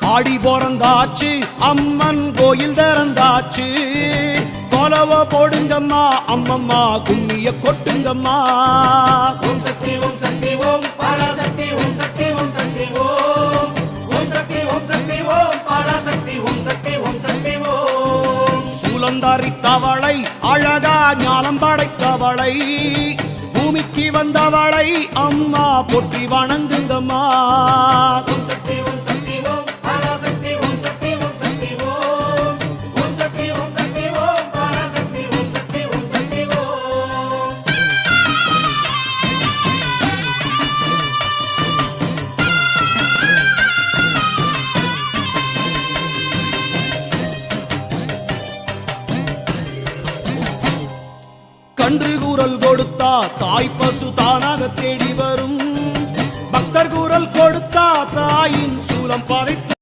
ஆடி பிறந்தாச்சு அம்மன் கோயில் திறந்தாச்சு கொலவ போடுங்கம்மா அம்மம்மா கும்மிய கொட்டுங்கம்மா ஓம் சக்தி ஓம் சக்தி ஓம் பராசக்தி ஓம் சக்தி ஓம் சக்தி ஓம் ஓம் சக்தி ஓம் சக்தி ஓம் பராசக்தி ஓம் சக்தி ஓம் சக்தி ஓம் சூலந்தாரி தவளை அழகா ஞானம் படைத்தவளை பூமிக்கு வந்தவளை அம்மா போற்றி வணங்குங்கம்மா ஓம் சக்தி ஓம் சக்தி ஓம் பராசக்தி ஓம் சக்தி ஓம் சக்தி ஓம் ஓம் சக்தி ஓம் சக்தி ஓம் பராசக்தி ஓம் சக்தி ஓம் சக்தி ஓம் கன்று கூறல் கொடுத்தா தாய் பசு தானாக தேடி வரும் பக்தர் கூறல் கொடுத்தா தாயின் சூலம் படைத்து